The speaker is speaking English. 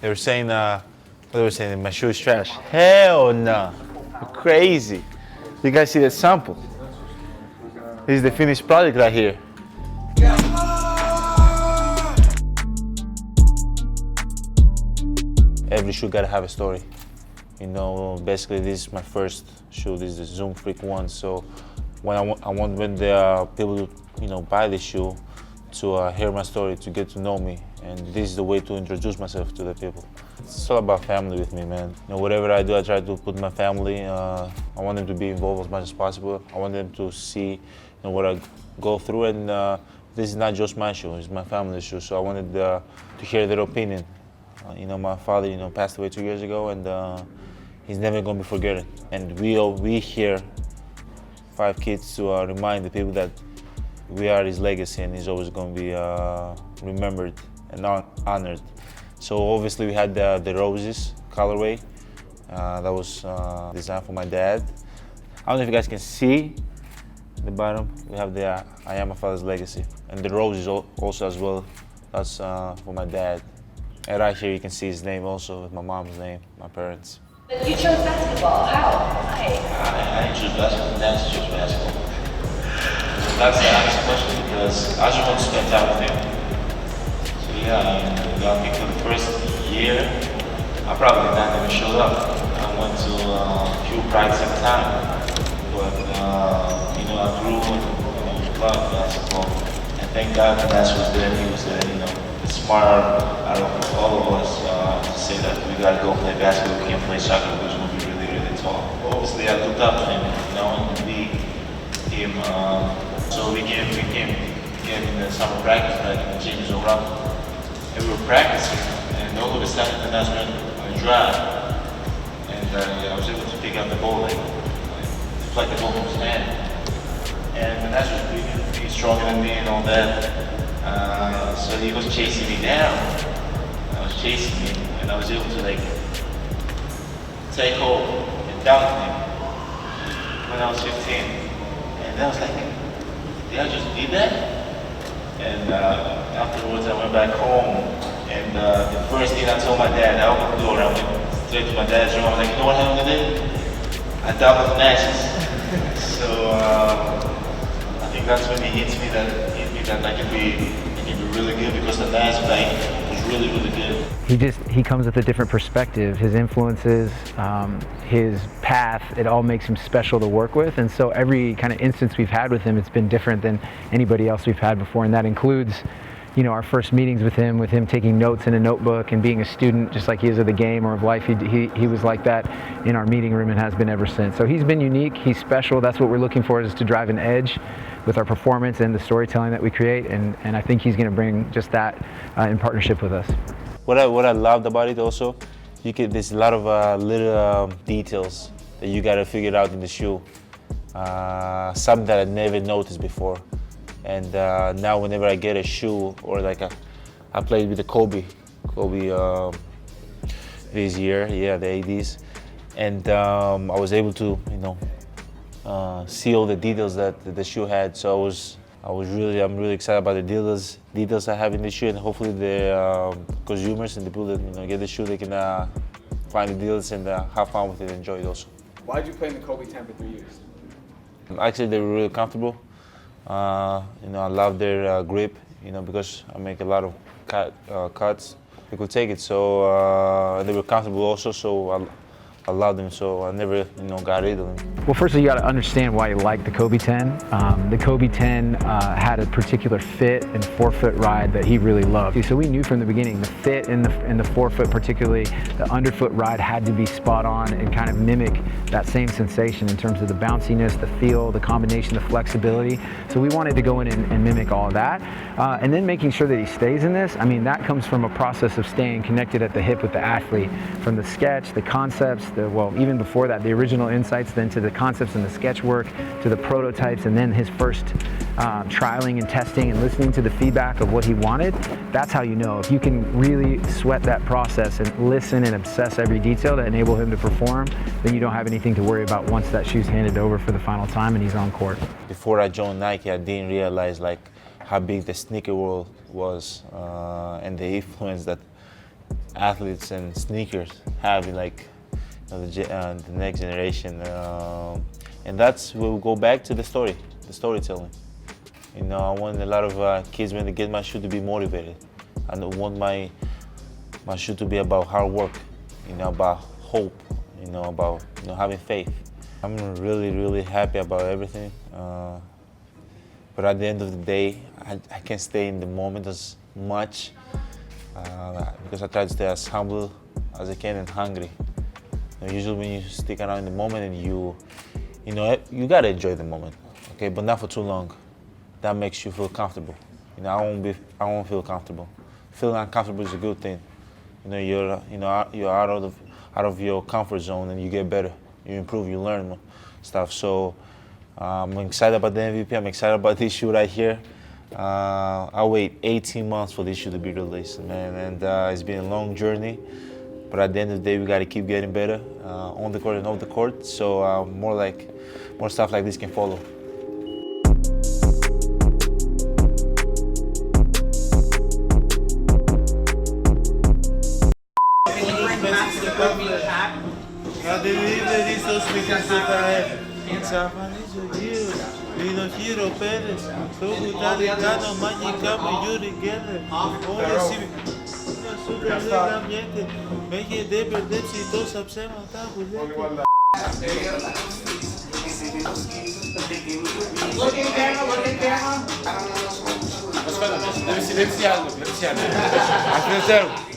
They were saying, what they were saying, my shoe is trash. Hell no, you're crazy. You guys see the sample? This is the finished product right here. Every shoe gotta have a story. You know, basically this is my first shoe. This is the Zoom Freak one. So when I want when the people to buy this shoe to hear my story, to get to know me, and this is the way to introduce myself to the people. It's all about family with me, man. Whatever I do, I try to put my family. I want them to be involved as much as possible. I want them to see what I go through, and this is not just my shoe, it's my family's shoe. So I wanted to hear their opinion. My father, passed away 2 years ago, and he's never gonna be forgotten. And we here, 5 kids, to remind the people that we are his legacy, and he's always gonna be remembered and honored. So obviously we had the roses colorway. That was designed for my dad. I don't know if you guys can see the bottom. We have the I am my father's legacy, and the roses also as well. That's for my dad. And right here you can see his name also with my mom's name, my parents. But you chose basketball. How? Why? I didn't choose basketball. That's chose basketball. So that's the honest question, because I just want to spend time with him. So yeah, I think for the first year, I probably not even showed up. I went to a few practices at a time, but I grew and loved basketball. And thank God that that's was there. He was there. Smart out of all of us to say that we gotta go play basketball, we can't play soccer because we'll be really, really tall. Obviously, I looked up to him, and we him. So we came in the summer practice, like the gym is around, and we were practicing, and all of a sudden, that's when I drive, and I was able to pick up the ball, deflect the ball from his hand, and that's was big, he's stronger than me and all that. So he was chasing me down. I was chasing me, and I was able to take hold and dunk him when I was 15. And I was like, did I just did that? And afterwards I went back home, and the first thing I told my dad, I opened the door, I went straight to my dad's room. I was like, you know what happened today? I doubled the matches. So I think that's when he hit me that I can be really good, because the last fight was really, really good. He comes with a different perspective. His influences, his path, it all makes him special to work with. And so every kind of instance we've had with him, it's been different than anybody else we've had before. And that includes, our first meetings with him taking notes in a notebook and being a student just like he is of the game or of life. He was like that in our meeting room and has been ever since. So he's been unique, he's special. That's what we're looking for, is to drive an edge with our performance and the storytelling that we create. And I think he's gonna bring just that in partnership with us. What I loved about it also, there's a lot of little details that you gotta figure out in the shoe. Something that I never noticed before. And now whenever I get a shoe, or I played with the Kobe this year, the ADs, and I was able to, see all the details that the shoe had. So I'm really excited about the details I have in the shoe, and hopefully the consumers and the people that get the shoe, they can find the deals and have fun with it, enjoy it also. Why did you play in the Kobe 10 for 3 years? Actually, they were really comfortable. I love their grip, because I make a lot of cuts. They could take it, so they were comfortable also. So I love them, so I never, got rid of them. Well, first of all, you got to understand why you like the Kobe 10. The Kobe 10 had a particular fit and forefoot ride that he really loved. So we knew from the beginning the fit in the forefoot, particularly the underfoot ride, had to be spot on and kind of mimic that same sensation in terms of the bounciness, the feel, the combination, the flexibility. So we wanted to go in and mimic all of that. And then making sure that he stays in this, that comes from a process of staying connected at the hip with the athlete, from the sketch, the concepts, even before that, the original insights, then to the concepts and the sketch work, to the prototypes, and then his first trialing and testing and listening to the feedback of what he wanted. That's how you know. If you can really sweat that process and listen and obsess every detail to enable him to perform, then you don't have anything to worry about once that shoe's handed over for the final time and he's on court. Before I joined Nike, I didn't realize how big the sneaker world was and the influence that athletes and sneakers have in like the next generation, and that's we'll go back to the storytelling. You know, I want a lot of kids when they get my shoe to be motivated. I don't want my shoe to be about hard work, you know, about hope, you know, about having faith. I'm really happy about everything, but at the end of the day, I can't stay in the moment as much because I try to stay as humble as I can and hungry. You know, usually when you stick around in the moment and you gotta enjoy the moment, okay, but not for too long. That makes you feel comfortable. You know, I won't feel comfortable. Feeling uncomfortable is a good thing. You know, you're out of your comfort zone and you get better. You improve, you learn stuff. So I'm excited about the MVP. I'm excited about this shoe right here. I'll wait 18 months for this shoe to be released, man. And it's been a long journey. But at the end of the day, we got to keep getting better on the court and off the court. So more stuff like this can follow. Deve ser algo.